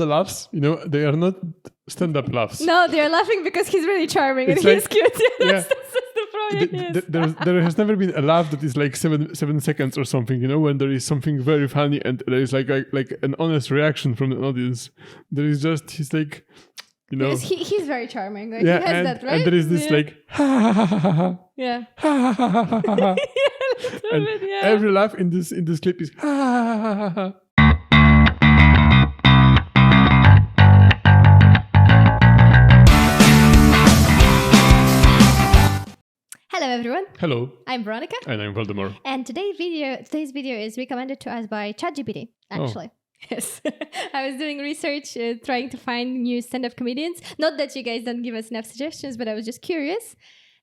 The laughs, they are not stand-up laughs. No, they're laughing because he's really charming It's and he's like- cute. yeah. That's the problem. There has never been a laugh that is like 7 seconds or something, when there is something very funny and there is like an honest reaction from the audience. There is just, he's like, Because he's very charming. Like, yeah, he has that, right? and there is this like, ha ha ha ha ha ha. Yeah. Ha ha ha ha ha ha. And Yeah. every laugh in this clip is ha ha ha ha ha. Hello everyone. Hello, I'm Weronika. and I'm Waldemar. And today's video is recommended to us by ChatGPT, actually. Yes. I was doing research, trying to find new stand-up comedians. Not that you guys don't give us enough suggestions, but I was just curious.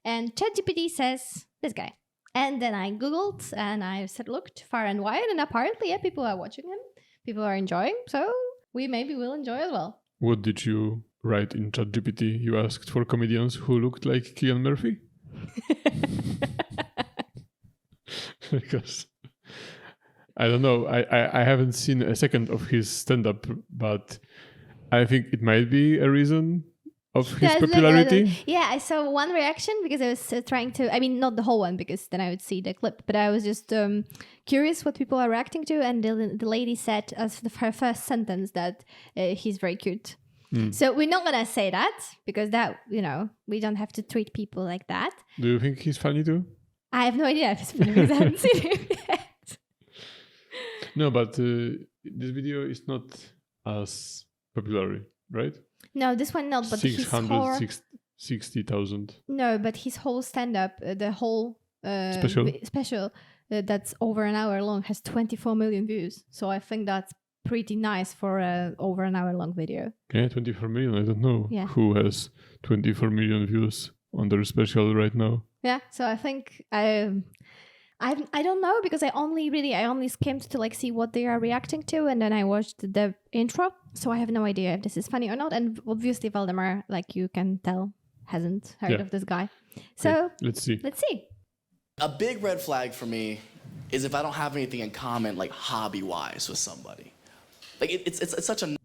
And ChatGPT says, this guy. And then I Googled and I looked far and wide. And apparently, yeah, people are watching him. People are enjoying. So we maybe will enjoy as well. What did you write in ChatGPT? You asked for comedians who looked like Cillian Murphy? Because I don't know, I haven't seen a second of his stand-up, but I think it might be a reason of his popularity. I saw one reaction because I was trying to, I mean, not the whole one because then I would see the clip, but I was just curious what people are reacting to, and the lady said as her first sentence that he's very cute. So we're not going to say that because that, we don't have to treat people like that. Do you think he's funny too? I have no idea if he's funny because I haven't seen him yet. No, but this video is not as popular, right? No, this one not, but his whole... 660,000. No, but his whole stand-up, the whole special that's over an hour long has 24 million views. So I think that's pretty nice for over an hour long video. Yeah, 24 million. I don't know who has 24 million views on their special right now. Yeah, so I think I don't know because I only skimmed to see what they are reacting to, and then I watched the intro, so I have no idea if this is funny or not. And obviously Waldemar, like you can tell, hasn't heard of this guy. So okay, let's see. A big red flag for me is if I don't have anything in common, like hobby-wise, with somebody. Like it's such a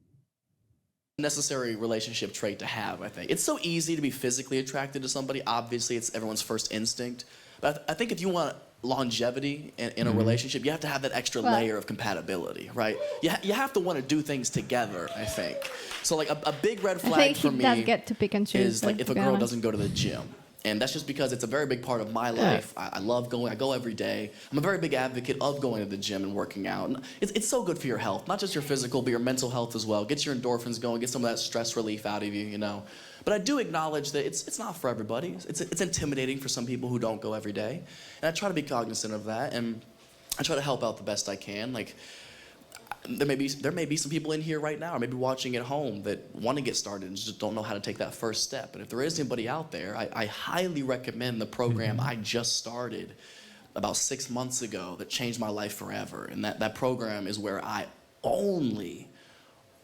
necessary relationship trait to have, I think. It's so easy to be physically attracted to somebody. Obviously, it's everyone's first instinct. But I think if you want longevity in a relationship, you have to have that extra layer of compatibility, right? You have to want to do things together, I think. So like a big red flag for me get to pick and choose, is like if a girl doesn't go to the gym. And that's just because it's a very big part of my life. I love going. I go every day. I'm a very big advocate of going to the gym and working out. And it's so good for your health, not just your physical, but your mental health as well. Gets your endorphins going, get some of that stress relief out of you, But I do acknowledge that it's not for everybody. It's intimidating for some people who don't go every day. And I try to be cognizant of that, and I try to help out the best I can. Like, there may be some people in here right now or maybe watching at home that want to get started and just don't know how to take that first step. And if there is anybody out there, I highly recommend the program I just started about 6 months ago that changed my life forever. And that program is where I only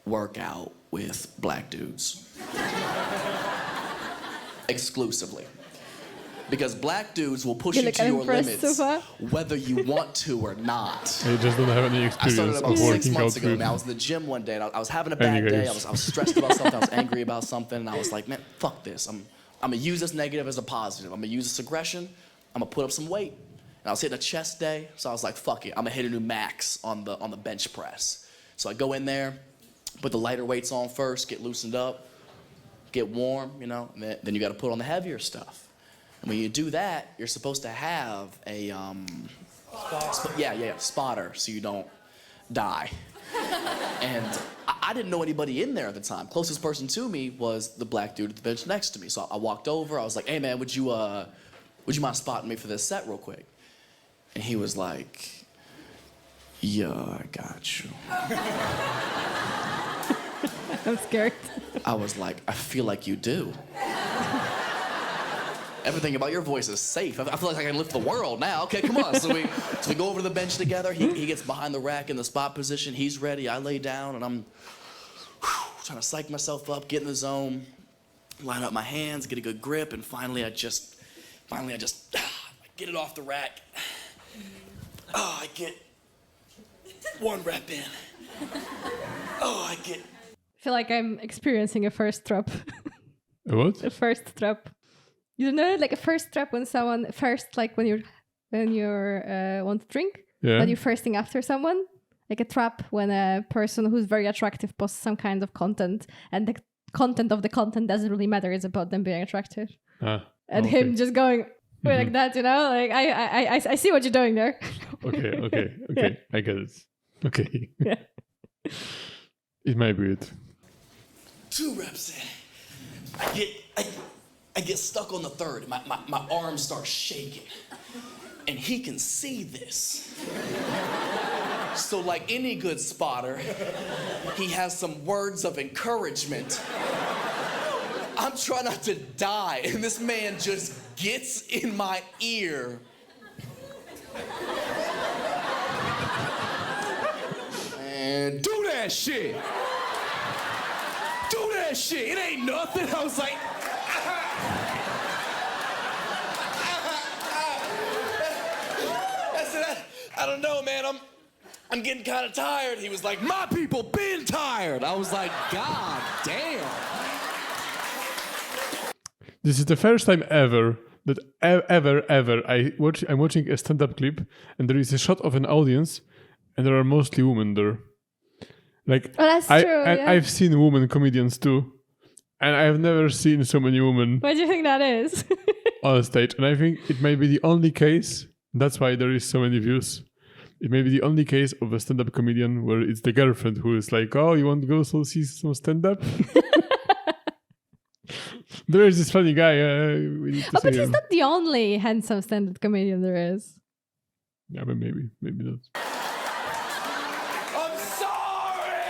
work out with black dudes. Exclusively. Because black dudes will push you to your limits whether you want to or not. I just don't have any experience. I started about 6 months ago. With... I was in the gym one day, and I was having a bad day. I was stressed about something. I was angry about something, and I was like, man, fuck this. I'm gonna use this negative as a positive. I'm gonna use this aggression. I'm gonna put up some weight. And I was hitting a chest day, so I was like, fuck it. I'm gonna hit a new max on the bench press. So I go in there, put the lighter weights on first, get loosened up, get warm, and then you got to put on the heavier stuff. And when you do that, you're supposed to have a spotter so you don't die. And I didn't know anybody in there at the time. Closest person to me was the black dude at the bench next to me. So I walked over. I was like, "Hey man, would you mind spotting me for this set real quick?" And he was like, "Yeah, I got you." I'm scared. I was like, "I feel like you do." Everything about your voice is safe. I feel like I can lift the world now. Okay, come on. So we go over to the bench together. He gets behind the rack in the spot position. He's ready. I lay down, and I'm trying to psych myself up, get in the zone, line up my hands, get a good grip, and finally I just get it off the rack. I get one rep in. I get feel like I'm experiencing a first trap. A what? A first trap. You know, like a first trap when someone first, like when you're want to drink, Yeah. when you're firsting after someone. Like a trap when a person who's very attractive posts some kind of content, and the content of the content doesn't really matter. It's about them being attractive, and him just going like that. You know, like I see what you're doing there. Okay. Yeah. I get it. Okay. Yeah. It might be it. 2 reps in. I get stuck on the third. My arms start shaking. And he can see this. So like any good spotter, he has some words of encouragement. I'm trying not to die, and this man just gets in my ear. And do that shit. Do that shit. It ain't nothing. I was like, I don't know, man. I'm getting kind of tired. He was like, my people been tired. I was like, God damn. This is the first time ever that ever I'm watching a stand-up clip and there is a shot of an audience and there are mostly women there. Like, that's true. I've seen women comedians too, and I've never seen so many women What do you think that is? on stage. And I think it may be the only case. That's why there is so many views. It may be the only case of a stand-up comedian where it's the girlfriend who is like, "Oh, you want to go see some stand-up?" There is this funny guy. We need to But see he's him. not the only handsome stand-up comedian there is. Yeah, but maybe not. I'm sorry.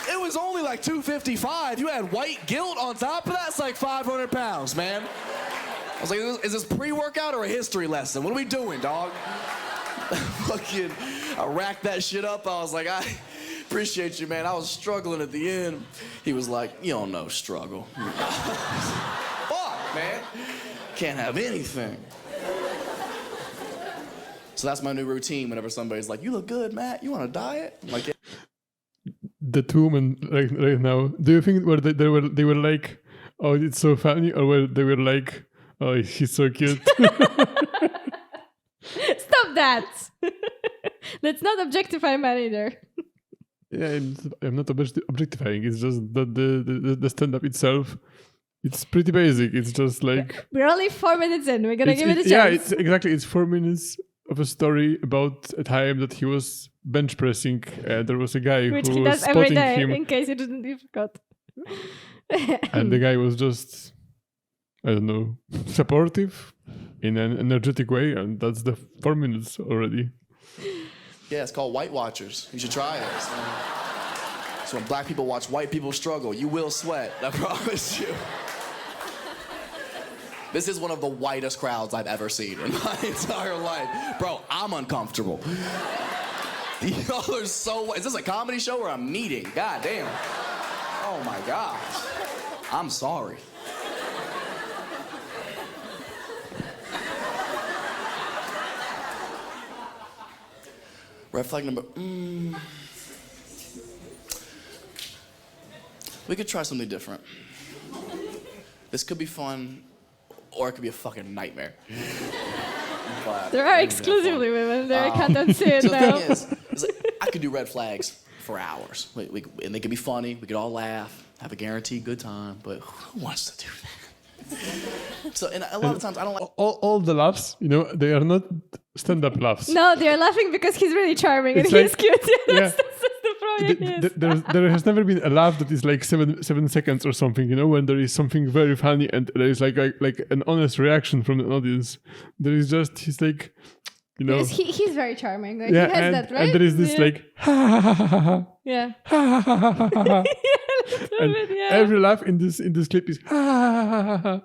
It was only like 255. You had white guilt on top of that. It's like 500 pounds, man. I was like, is this pre-workout or a history lesson? What are we doing, dog? Fucking, I racked that shit up. I was like, I appreciate you, man. I was struggling at the end. He was like, you don't know struggle. Fuck, man. Can't have anything. So that's my new routine whenever somebody's like, you look good, Matt. You on a diet? I'm like, yeah. The two women right now. Do you think they were like, "Oh, it's so funny," or were they were like, "Oh, he's so cute"? Stop that! Let's not objectify men either. Yeah, I'm not objectifying. It's just that the stand-up itself, it's pretty basic. It's just like We're only 4 minutes in. We're gonna give it a chance. Yeah, it's 4 minutes of a story about a time that he was bench pressing. There was a guy Which who he was does every spotting day, him, in case you didn't forgot. and the guy was just, I don't know, supportive in an energetic way, and that's the 4 minutes already. Yeah, it's called White Watchers. You should try it. So when black people watch white people struggle, you will sweat. I promise you. This is one of the whitest crowds I've ever seen in my entire life. Bro, I'm uncomfortable. Y'all are so... Is this a comedy show or a meeting? God damn. Oh my gosh. I'm sorry. Red flag number... We could try something different. This could be fun, or it could be a fucking nightmare. There are exclusively women there. I can't unsee it So the now. thing is like, I could do red flags for hours. And they could be funny. We could all laugh, have a guaranteed good time. But who wants to do that? So, and a lot of times I don't like... All the laughs, they are not stand-up laughs. No, they're laughing because he's really charming and It's he's like- cute. yeah. That's the problem. Yes. There has never been a laugh that is like 7 seconds or something, when there is something very funny and there is like an honest reaction from the audience. There is just, he's like, Because he's very charming. Like, yeah, he has and, that, right? and there is this like, ha ha ha ha ha, Yeah. ha ha ha ha ha ha. And Yeah. every laugh in this clip is ha ha ha ha ha.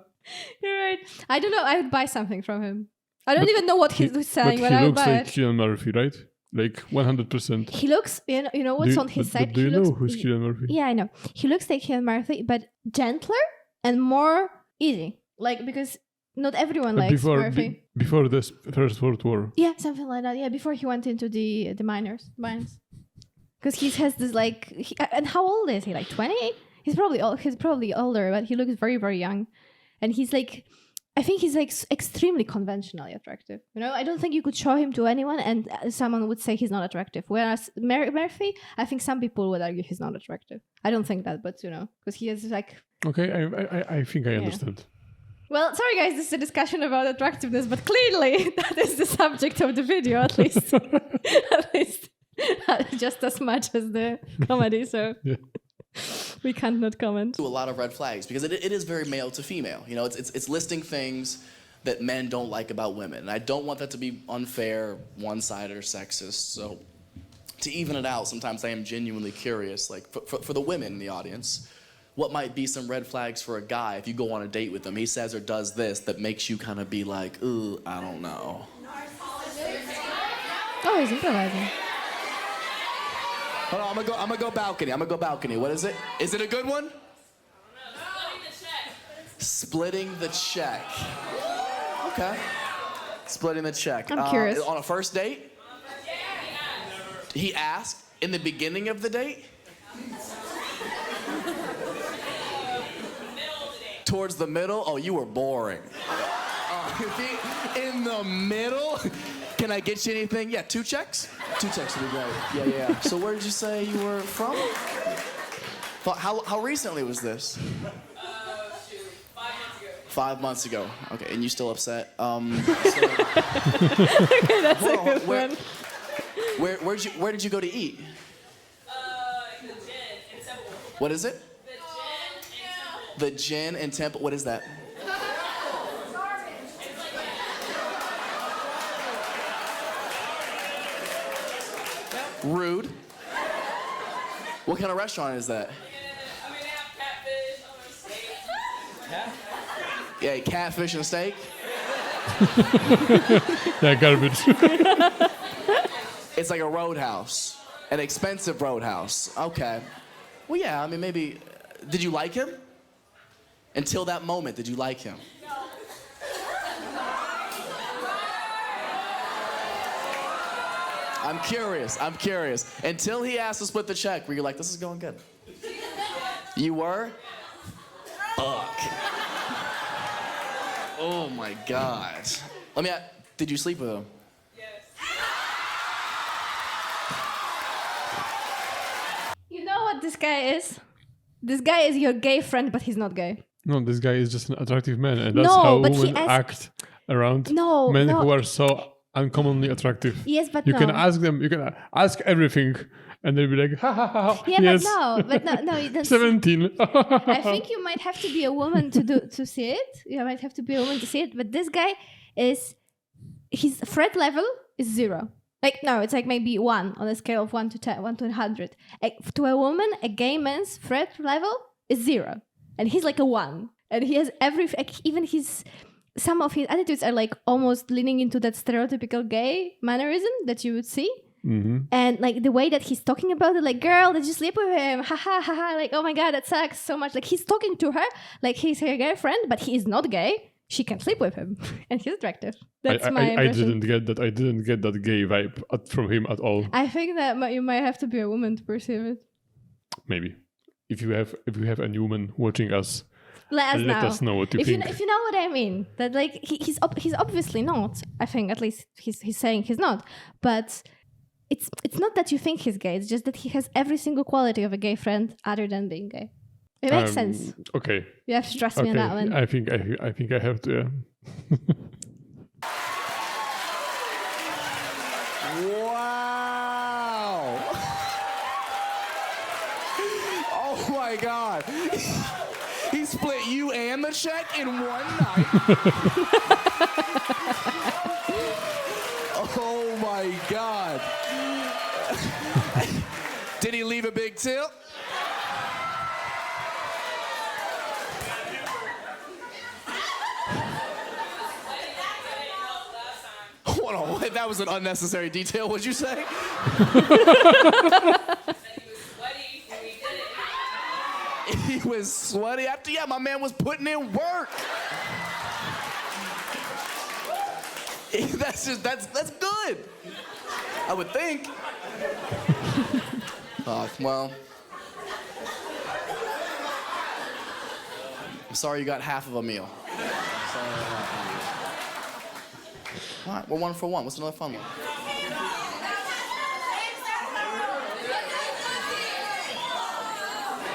You're right. I don't know. I would buy something from him. I don't even know what he's selling, but he I would looks buy like it. Cillian Murphy, right? Like 100%. He looks, you know what's on his side? Do you He know looks, who's Cillian Murphy? Yeah, I know. He looks like Cillian Murphy, but gentler and more easy. Like, because not everyone likes Murphy. Before the First World War. Yeah, something like that. Yeah, before he went into the mines. Because he has this like, and how old is he? Like 20? He's probably older, but he looks very, very young. And he's like, I think he's like extremely conventionally attractive. You know, I don't think you could show him to anyone and someone would say he's not attractive. Whereas Murphy, I think some people would argue he's not attractive. I don't think that, but you know, because he is like. Okay, I think I understand. Well, sorry guys, this is a discussion about attractiveness, but clearly that is the subject of the video, at least. At least just as much as the comedy, so we can't not comment. A lot of red flags because it is very male to female. You know, it's listing things that men don't like about women. And I don't want that to be unfair, one-sided, or sexist. So to even it out, sometimes I am genuinely curious, like for the women in the audience, what might be some red flags for a guy if you go on a date with him? He says or does this that makes you kind of be like, ooh, I don't know. Oh, he's improvising. Hold on, I'm gonna go balcony. What is it? Is it a good one? Splitting the check. Okay. Splitting the check. I'm curious. On a first date? He asked in the beginning of the date? Towards the middle? Oh, you were boring. In the middle? Can I get you anything? Yeah, 2 checks? 2 checks would be great. Yeah. So where did you say you were from? How recently was this? 5 months ago. Okay, and you still upset? Okay, that's a good one. Where did you go to eat? The gin in Temple. What is it? The gin in Temple. The gin in Temple. What is that? Rude. What kind of restaurant is that? I mean, they have catfish on a steak. Yeah, catfish and steak. Yeah, garbage. It's like a roadhouse, an expensive roadhouse. Okay. Well, yeah. I mean, maybe. Did you like him? Until that moment, did you like him? I'm curious. Until he asked to split the check, where you're like, this is going good. You were? Fuck. Oh my God. Did you sleep with him? Yes. You know what this guy is? This guy is your gay friend, but he's not gay. No, this guy is just an attractive man, and that's No, how but women act around men who are so uncommonly attractive. Yes, but you no. can ask them. You can ask everything, and they'll be like, "Ha ha ha!" Yeah, yes. but no. You don't 17. I think you might have to be a woman to see it. You might have to be a woman to see it. But this guy his threat level is 0. Like, no, it's like maybe 1 on a scale of 1 to 10, 1 to 100. To a woman, a gay man's threat level is 0. And he's like a 1. And he has some of his attitudes are like almost leaning into that stereotypical gay mannerism that you would see. Mm-hmm. And like the way that he's talking about it, like, girl, did you sleep with him? Ha ha ha ha. Like, oh my God, that sucks so much. Like, he's talking to her like he's her girlfriend, but he is not gay. She can sleep with him. And he's attractive. That's my impression. I didn't get that gay vibe from him at all. I think that you might have to be a woman to perceive it. Maybe. If you have any woman watching us, let us know what you think. If you know what I mean, that like he's obviously not. I think at least he's saying he's not. But it's not that you think he's gay. It's just that he has every single quality of a gay friend other than being gay. It makes sense. Okay. You have to trust me on that one. I think I have to. Wow. Oh my God. He split you and the check in one night. Oh my God. Did he leave a big tip? Hold on, wait, that was an unnecessary detail. What'd you say? He was sweaty after, yeah, my man was putting in work. that's good. I would think. Well, I'm sorry you got half of a meal. All right, we're 1 for 1. What's another fun one?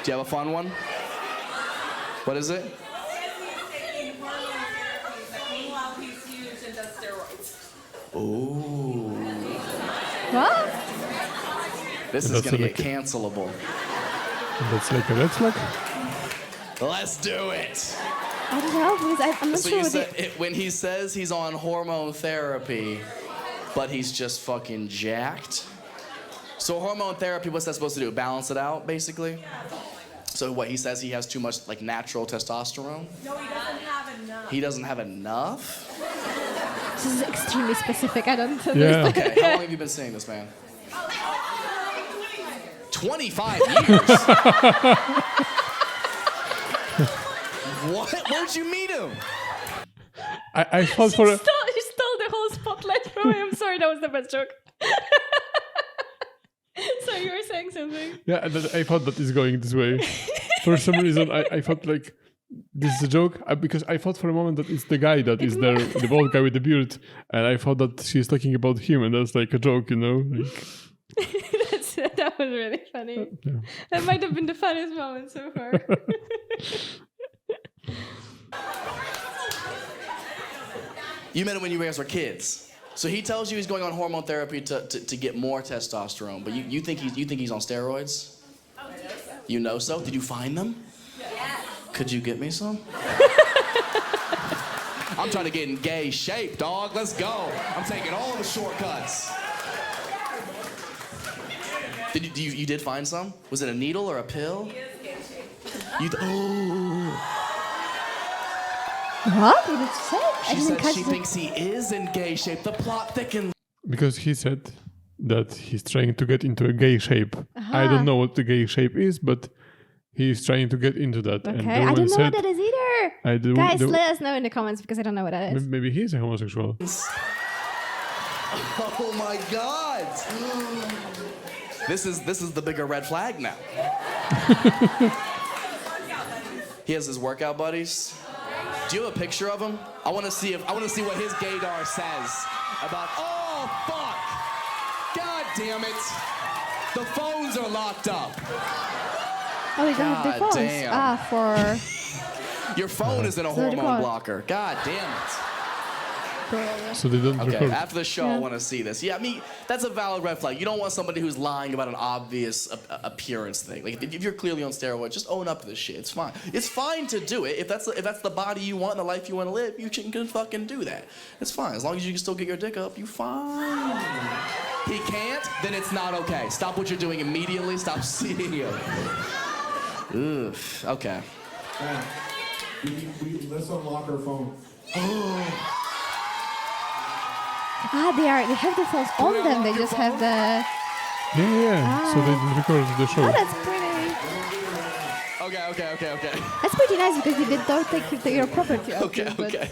Do you have a fun one? What is it? Meanwhile, he's huge and does steroids. Ooh. What? This is That's gonna get like- cancelable. That's like a red flag. Let's do it. I don't know because I'm not So sure you what said when he says he's on hormone therapy, but he's just fucking jacked. So hormone therapy, what's that supposed to do? Balance it out, basically? So what, he says he has too much like natural testosterone? No, he doesn't have enough. He doesn't have enough? This is extremely specific. I don't Yeah. understand. Okay, how long have you been seeing this man? 25 years? What? Where'd you meet him? I thought for You stole the whole spotlight from me. I'm sorry, that was the best joke. So you were saying something. yeah, I thought that is going this way. For some reason, I thought like this is a joke because I thought for a moment that it's the guy that is there, the bald guy with the beard, and I thought that she's talking about him, and that's like a joke, you know. Like, That was really funny. yeah. That might have been the funniest moment so far. You met him when you guys were kids. So he tells you he's going on hormone therapy to get more testosterone, but you think he's on steroids? You know so? Did you find them? Yeah. Could you get me some? I'm trying to get in gay shape, dog. Let's go. I'm taking all the shortcuts. You did find some? Was it a needle or a pill? What? What did you say? She said she thinks he is in gay shape. The plot thickens. Because he said that he's trying to get into a gay shape. I don't know what the gay shape is, but he's trying to get into that. Okay, And the I woman don't know said, what that is either. Guys, let us know in the comments because I don't know what that is. maybe he's a homosexual. Oh my God! This is the bigger red flag now. He has his workout buddies. Do you have a picture of him? I want to see what his gaydar says about. Oh fuck! God damn it! The phones are locked up. Oh, we don't have the God phones. damn. For Your phone is in a So the hormone call. blocker. God damn it. So they don't Okay, record. after the show, I want to see this. Yeah, I mean, that's a valid red flag. You don't want somebody who's lying about an obvious appearance thing. Like, if you're clearly on steroids, just own up to this shit. It's fine. It's fine to do it. If that's the body you want and the life you want to live, you can fucking do that. It's fine. As long as you can still get your dick up, you fine. He can't, then it's not okay. Stop what you're doing immediately. Stop seeing him. Oof. Okay. Let's unlock our phone. they have the phones on them. They just have the. Yeah. So they didn't record the show. Oh, that's pretty. Okay. That's pretty nice because they don't take your property. Okay. Okay.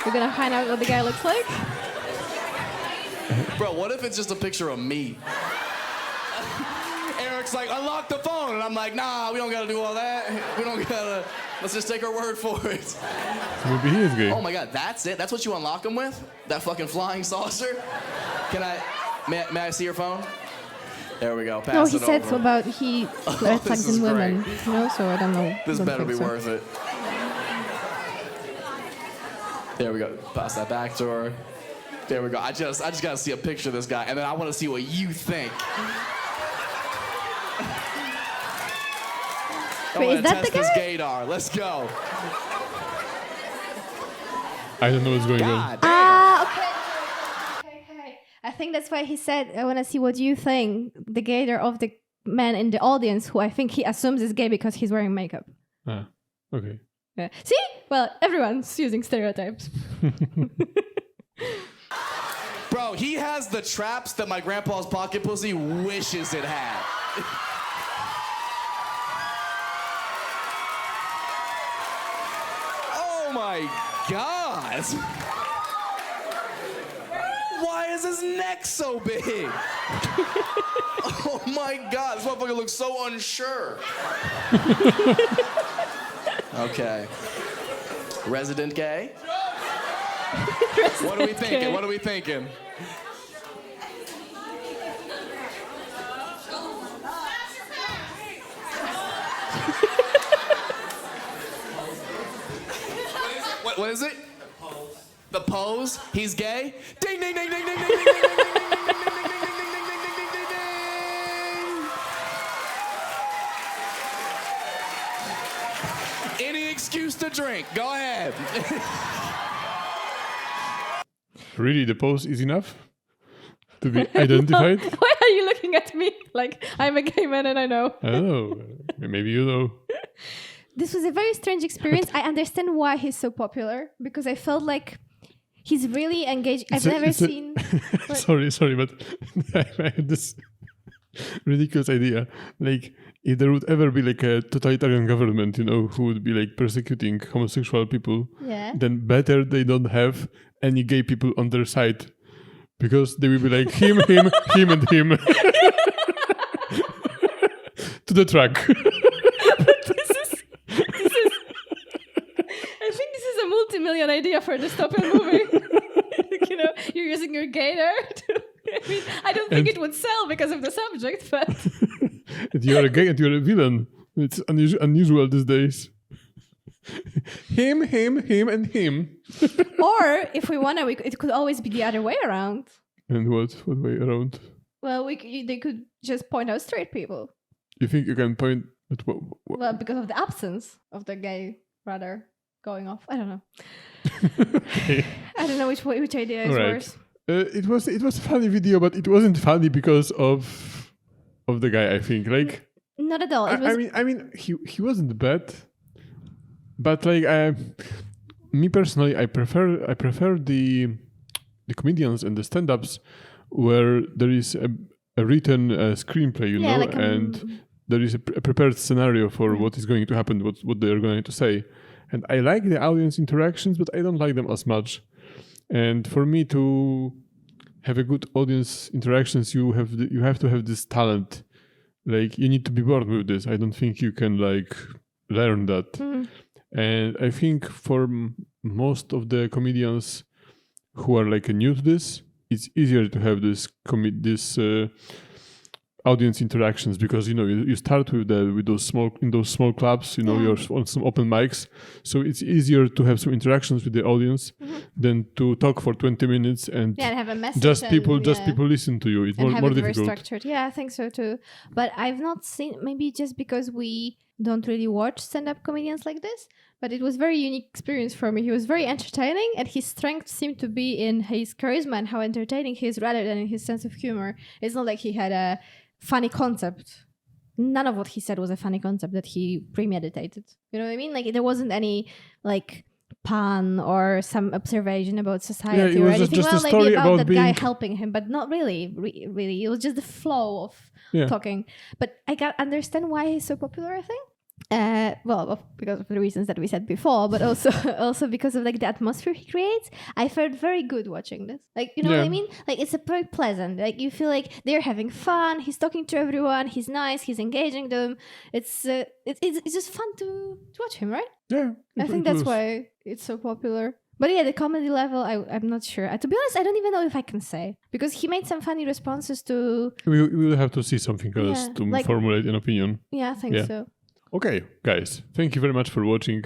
We're gonna find out what the guy looks like. Bro, what if it's just a picture of me? Eric's like, unlock the phone. And I'm like, nah, we don't gotta do all that. Let's just take our word for it. So maybe he is gay. Oh my God, that's it? That's what you unlock him with? That fucking flying saucer? May I see your phone? There we go, pass No, it he said over. about he red flags this is in women. great. You know, so I don't know. This Don't better think be so. worth it. There we go, pass that back to her. There we go, I just gotta see a picture of this guy, and then I wanna see what you think. Wait, is that the test guy? this gaydar. Let's go. I don't know what's going on. God damn. Okay. I think that's why he said, I want to see what you think. The gaydar of the man in the audience, who I think he assumes is gay because he's wearing makeup. Ah, okay. Yeah. See? Well, everyone's using stereotypes. Bro, he has the traps that my grandpa's pocket pussy wishes it had. Oh my God. Why is his neck so big? Oh my God, this motherfucker looks so unsure. Okay. Resident gay? What are we thinking? What are we thinking? What is it? The pose. He's gay. Ding ding ding ding ding ding ding ding ding ding ding ding ding ding ding ding ding. Any excuse to drink. Go ahead. Really, the pose is enough to be identified? Why are you looking at me like I'm a gay man and I know? I don't know. Maybe you know. This was a very strange experience. I understand why he's so popular because I felt like he's really engaged. I've never seen. Sorry, but I had this ridiculous idea. Like, if there would ever be like a totalitarian government, who would be like persecuting homosexual people, then better they don't have any gay people on their side, because they will be like him, and him to the truck. Multi-million idea for a dystopian movie. You're using your gator. I don't think it would sell because of the subject, but you're a gay and you're a villain. It's unusual these days. Him, and him. Or if we want to, it could always be the other way around. And what way around? Well, they could just point out straight people. You think you can point at what? Well, because of the absence of the gay brother going off. I don't know. Okay. I don't know which idea is worse. It was a funny video, but it wasn't funny because of the guy. I think not at all. I mean he wasn't bad, but me personally, I prefer the comedians and the stand-ups where there is a written screenplay, and there is a prepared scenario for what is going to happen, what they are going to say. And I like the audience interactions, but I don't like them as much. And for me to have a good audience interactions, you have to have this talent. Like, you need to be born with this. I don't think you can learn that. Mm. And I think for most of the comedians who are new to this, it's easier to have this audience interactions, because you start with those small clubs, you're on some open mics, so it's easier to have some interactions with the audience than to talk for 20 minutes and have a message. Just people listen to you. It's more difficult. Very structured. Yeah, I think so too. But I've not seen, maybe just because we don't really watch stand-up comedians like this, but it was a very unique experience for me. He was very entertaining, and his strength seemed to be in his charisma and how entertaining he is, rather than in his sense of humor. It's not like he had a funny concept. None of what he said was a funny concept that he premeditated. You know what I mean? There wasn't any pun or some observation about society or anything. Just a maybe story about that being... guy helping him, but not really. Really, it was just the flow of talking. But I can understand why he's so popular, I think. Because of the reasons that we said before, but also because of the atmosphere he creates. I felt very good watching this. What I mean? It's very pleasant. You feel like they're having fun. He's talking to everyone. He's nice. He's engaging them. It's just fun to watch him, right? Yeah. I think that's why it's so popular. But the comedy level, I'm not sure. To be honest, I don't even know if I can say, because he made some funny responses to. We will have to see something else to formulate an opinion. Yeah, I think so. Okay, guys, thank you very much for watching.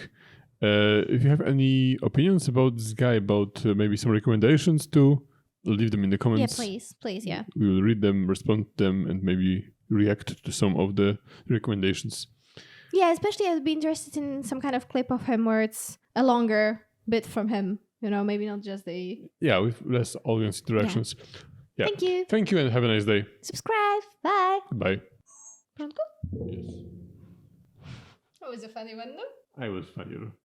If you have any opinions about this guy, about maybe some recommendations too, leave them in the comments. Yeah, please, yeah. We will read them, respond to them, and maybe react to some of the recommendations. Yeah, especially I'd be interested in some kind of clip of him where it's a longer bit from him. Maybe not just the... Yeah, with less audience interactions. Yeah. Thank you. Thank you and have a nice day. Subscribe. Bye. Bye. Pronto? Yes. That was a funny one, no? I was funnier.